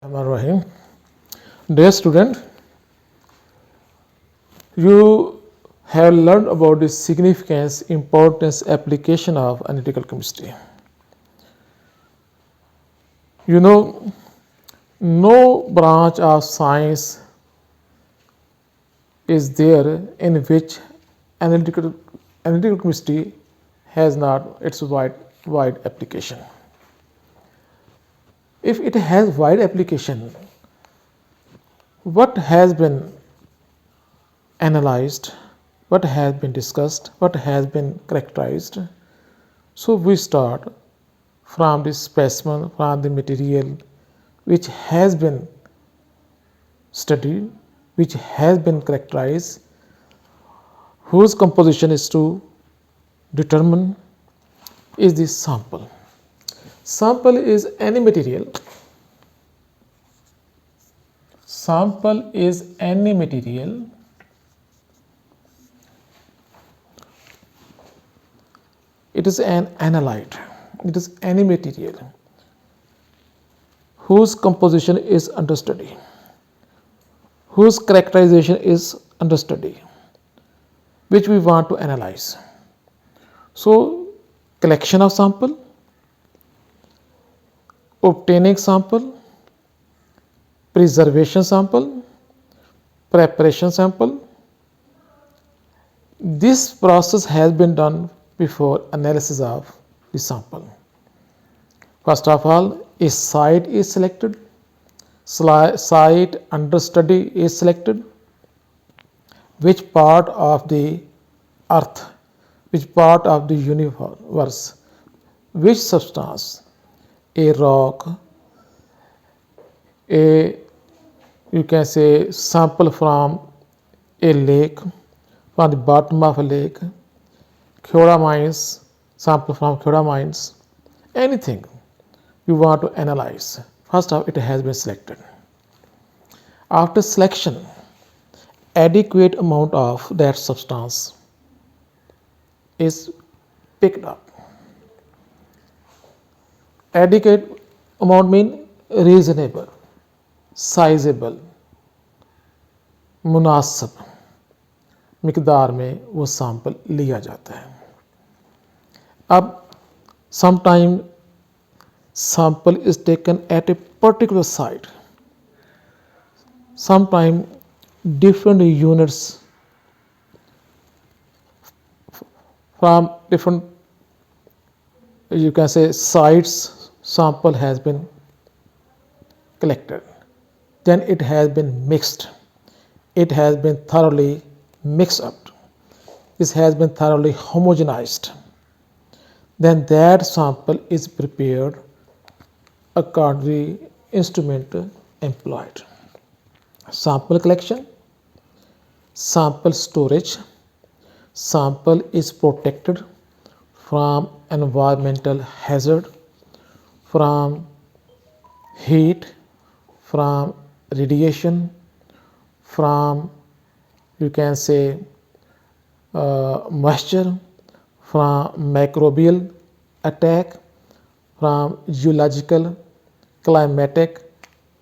Rahim. Dear student, you have learned about the significance, importance, application of analytical chemistry. You know, no branch of science is there in which analytical chemistry has not its wide application. If it has wide application, what has been analyzed, what has been discussed, what has been characterized? So we start from the specimen, from the material which has been studied, which has been characterized, whose composition is to determine is the sample. Sample is any material. Sample is any material it is an analyte. It is any material whose composition is under study, whose characterization is under study, which we want to analyze. So, collection of sample, obtaining sample, preservation sample, preparation sample. This process has been done before analysis of the sample. First of all, a site is selected, site under study is selected, which part of the earth, which part of the universe, which substance, a rock, a you can say sample from a lake, from the bottom of a lake, Kyoda mines, sample from Kyoda mines, anything you want to analyze. First of it has been selected. After selection, adequate amount of that substance is picked up. Adequate amount mean reasonable, sizable, मुनासिब मिकदार में वो sample लिया जाता है. अब sometime sample is taken at a particular site, sometime different units from different you can say sites sample has been collected, then it has been mixed, it has been thoroughly mixed up, it has been thoroughly homogenized, then that sample is prepared according to the instrument employed. Sample collection, sample storage, sample is protected from environmental hazard, from heat, from radiation, from you can say moisture, from microbial attack, from geological, climatic,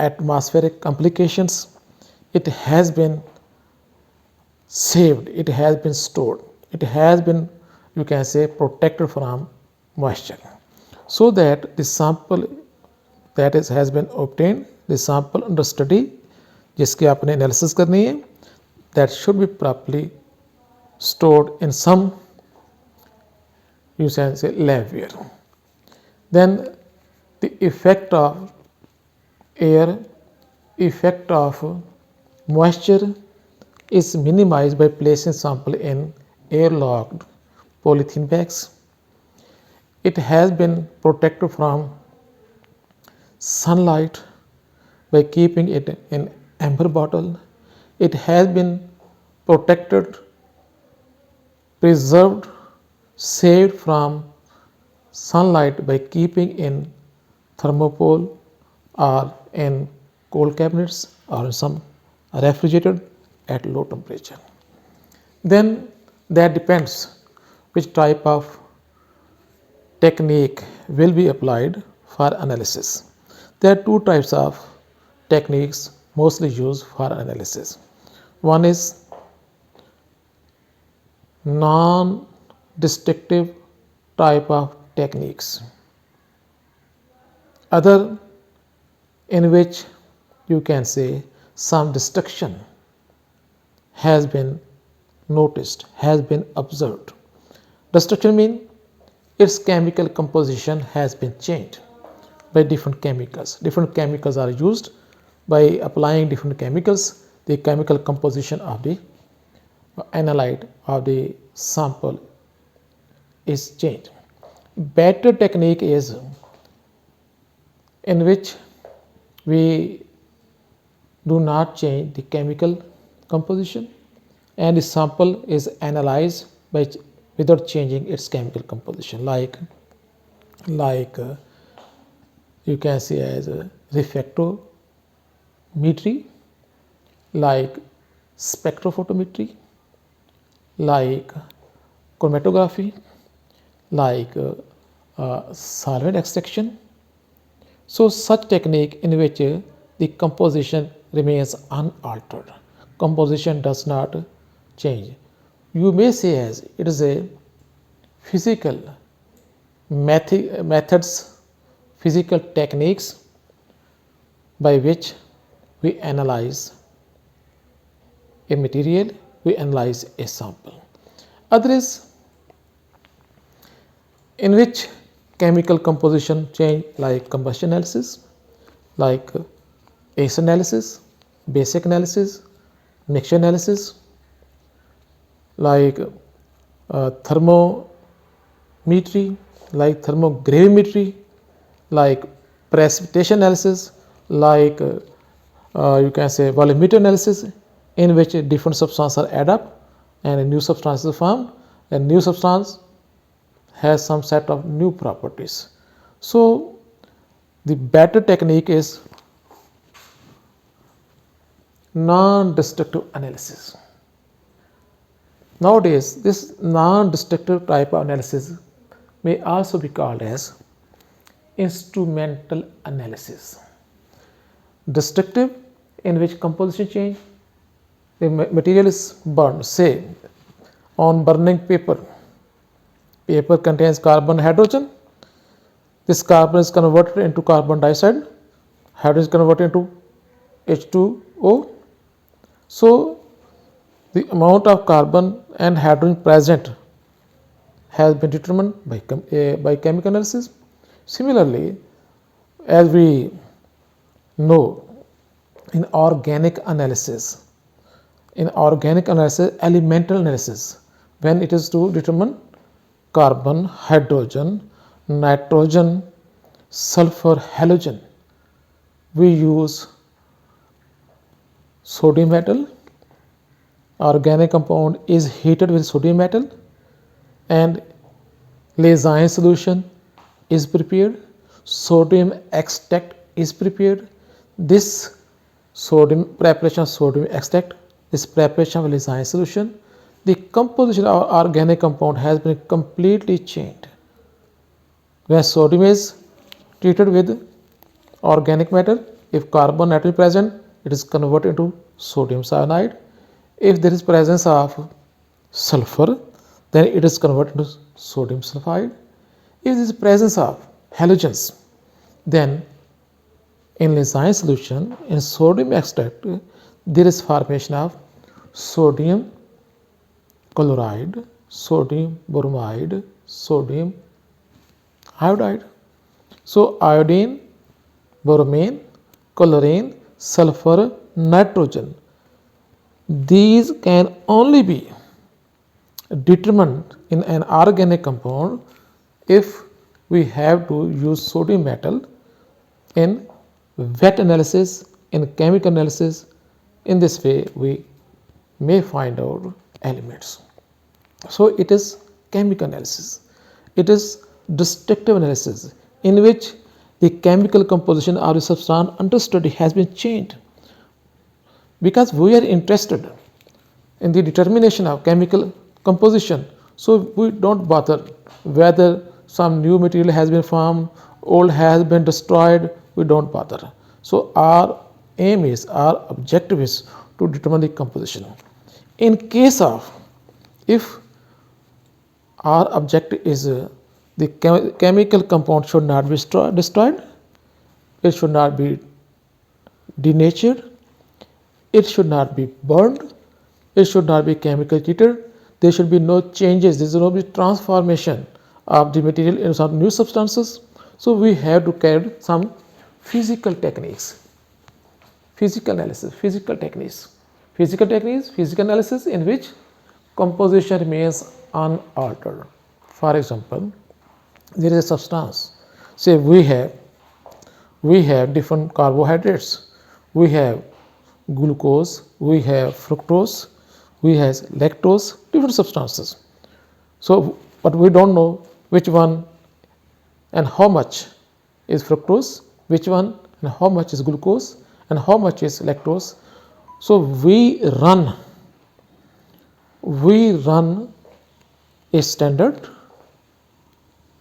atmospheric complications. It has been saved, it has been stored, it has been you can say protected from moisture, so that the sample that has been obtained, the sample under study जिसकी आपने analysis करनी है, that should be properly stored in some you can say labware. Then the effect of air, effect of moisture is minimized by placing sample in air-locked polythene bags. It has been protected from sunlight by keeping it in amber bottle. It has been protected, preserved, saved from sunlight by keeping in thermopole or in cold cabinets or in some refrigerated at low temperature. Then that depends which type of technique will be applied for analysis. There are two types of techniques mostly used for analysis. One is non-destructive type of techniques. Other in which you can say some destruction has been noticed, has been observed. Destruction means its chemical composition has been changed by different chemicals. Different chemicals are used. By applying different chemicals, the chemical composition of the analyte of the sample is changed. Better technique is in which we do not change the chemical composition and the sample is analyzed by without changing its chemical composition, like you can see as refractometry, like spectrophotometry, like chromatography, like solvent extraction. So such technique in which the composition remains unaltered, composition does not change. You may say as it is a physical methods, physical techniques by which we analyze a material, we analyze a sample. Other is in which chemical composition change, like combustion analysis, like ACE analysis, basic analysis, mixture analysis, like thermometry, like thermogravimetry, like precipitation analysis, like you can say volumetric analysis, in which different substances are added up and a new substance is formed, and new substance has some set of new properties. So the better technique is non-destructive analysis. Nowadays, this non-destructive type of analysis may also be called as instrumental analysis. Destructive, in which composition change, the material is burned, say on burning paper. Paper contains carbon, hydrogen. This carbon is converted into carbon dioxide, hydrogen is converted into H2O. So the amount of carbon and hydrogen present has been determined by chemical analysis. Similarly, as we know, in organic analysis, elemental analysis, when it is to determine carbon, hydrogen, nitrogen, sulfur, halogen, we use sodium metal. Organic compound is heated with sodium metal and Leysin solution is prepared, sodium extract is prepared. This preparation of sodium extract, this preparation of Leysin solution, the composition of organic compound has been completely changed. When sodium is treated with organic matter, if carbon atom is present, it is converted into sodium cyanide. If there is presence of sulfur, then it is converted into sodium sulfide. If there is presence of halogens, then in Leysin solution, in sodium extract, there is formation of sodium chloride, sodium bromide, sodium iodide. So iodine, bromine, chlorine, sulfur, nitrogen, these can only be determined in an organic compound if we have to use sodium metal in wet analysis, in chemical analysis. In this way we may find out elements. So it is chemical analysis, it is destructive analysis in which the chemical composition of the substance under study has been changed. Because we are interested in the determination of chemical composition, so we don't bother whether some new material has been formed, old has been destroyed, we don't bother. So our aim is, our objective is to determine the composition. In case of, if our objective is the chemical compound should not be destroyed, it should not be denatured, it should not be burned, it should not be chemical treated, there should be no changes, there should not be transformation of the material into some new substances. So we have to carry some physical techniques, physical analysis, physical techniques, physical analysis in which composition remains unaltered. For example, there is a substance, say we have different carbohydrates, we have glucose, we have fructose, we have lactose, different substances. So, but we don't know which one and how much is fructose, which one and how much is glucose, and how much is lactose. So we run a standard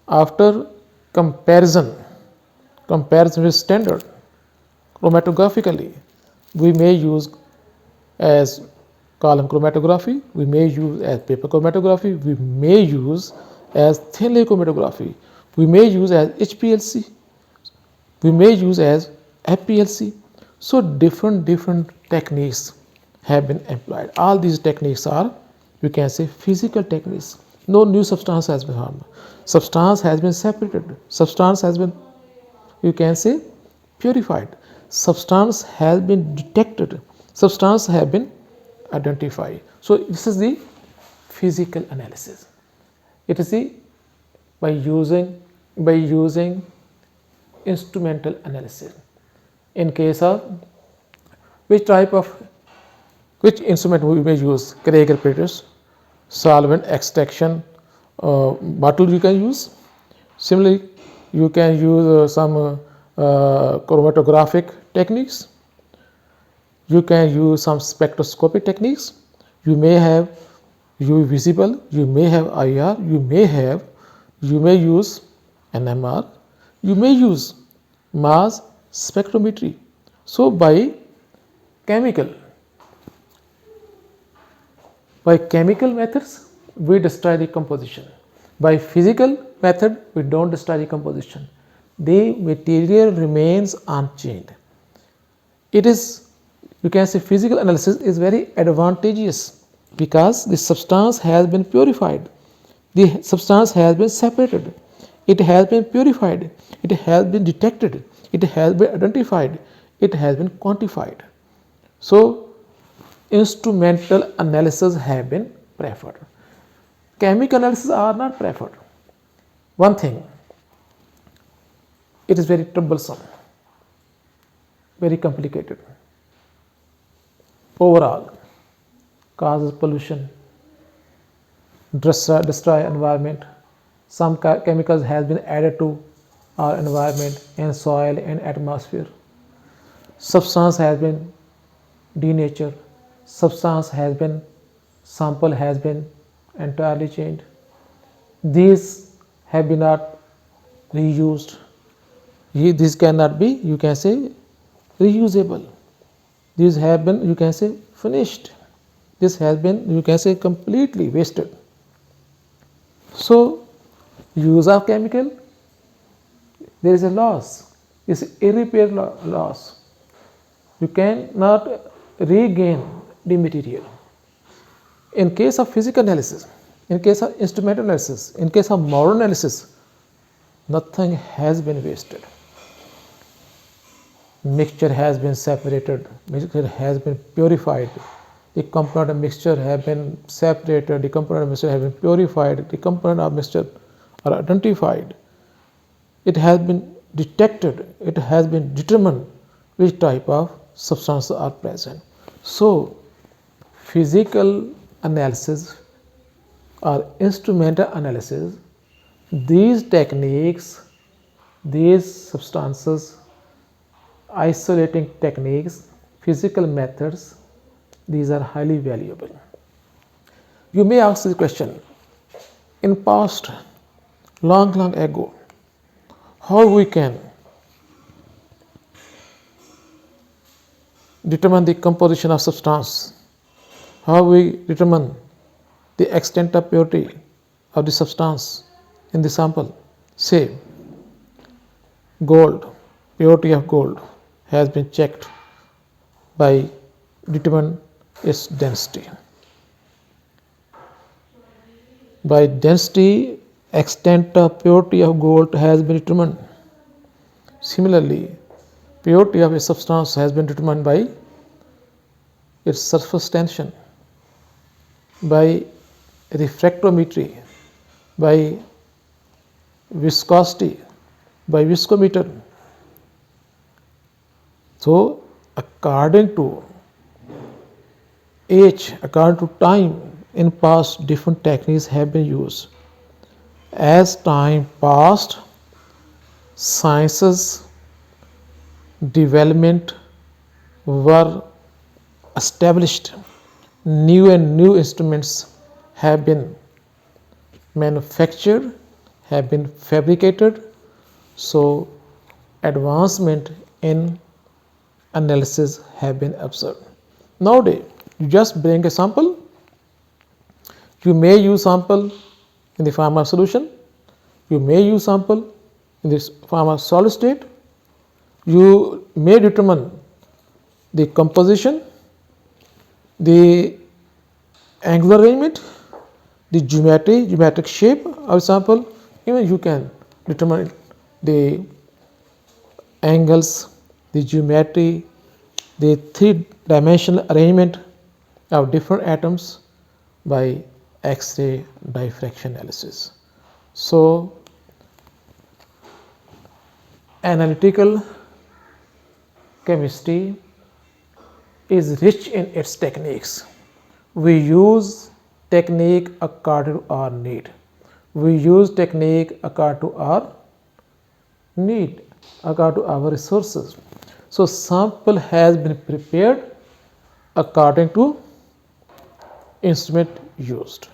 after comparison with standard chromatographically. We may use as column chromatography, we may use as paper chromatography, we may use as thin layer chromatography, we may use as HPLC, we may use as FPLC. So different techniques have been employed. All these techniques are, you can say, physical techniques. No new substance has been formed. Substance has been separated. Substance has been, you can say, purified. Substance has been detected. Substance have been identified. So this is the physical analysis. It is the by using instrumental analysis. In case of which instrument we may use, Craig apparatus, solvent extraction bottle you can use. Similarly, you can use some chromatographic techniques, you can use some spectroscopic techniques, you may have UV visible, you may have IR, you may use NMR, you may use mass spectrometry. So by chemical methods we destroy the composition, by physical method we don't destroy the composition, the material remains unchanged. It is, you can say, physical analysis is very advantageous because the substance has been purified, the substance has been separated, it has been purified, it has been detected, it has been identified, it has been quantified. So instrumental analysis have been preferred. Chemical analysis are not preferred. One thing, it is very troublesome, very complicated. Overall, causes pollution, destroy environment. Some chemicals has been added to our environment and soil and atmosphere. Substance has been denatured. Substance has been, sample has been entirely changed. These have been not reused. This cannot be, you can say, reusable. These have been, you can say, finished. This has been, you can say, completely wasted. So use of chemical, there is a loss, it's irreparable loss. You cannot regain the material. In case of physical analysis, in case of instrumental analysis, in case of modern analysis, nothing has been wasted. Mixture has been separated, mixture has been purified, the component of mixture have been separated, the component of mixture have been purified, the component of mixture are identified, it has been detected, it has been determined which type of substances are present. So physical analysis or instrumental analysis, these techniques, these substances, isolating techniques, physical methods, these are highly valuable. You may ask the question, in past, long ago, how we can determine the composition of substance, how we determine the extent of purity of the substance in the sample. Say, gold, purity of gold has been checked by determine its density. By density, extent of purity of gold has been determined. Similarly, purity of a substance has been determined by its surface tension, by refractometry, by viscosity, by viscometer. So, according to age, according to time, in past different techniques have been used. As time passed, sciences development were established, new and new instruments have been manufactured, have been fabricated, so advancement in analysis have been observed. Nowadays, you just bring a sample, you may use sample in the form of solution, you may use sample in the form of solid state, you may determine the composition, the angular arrangement, the geometric shape of sample, even you can determine the angles, the geometry, the three-dimensional arrangement of different atoms by X-ray diffraction analysis. So, analytical chemistry is rich in its techniques. We use technique according to our need. We use technique according to our need, according to our resources. So, sample has been prepared according to instrument used.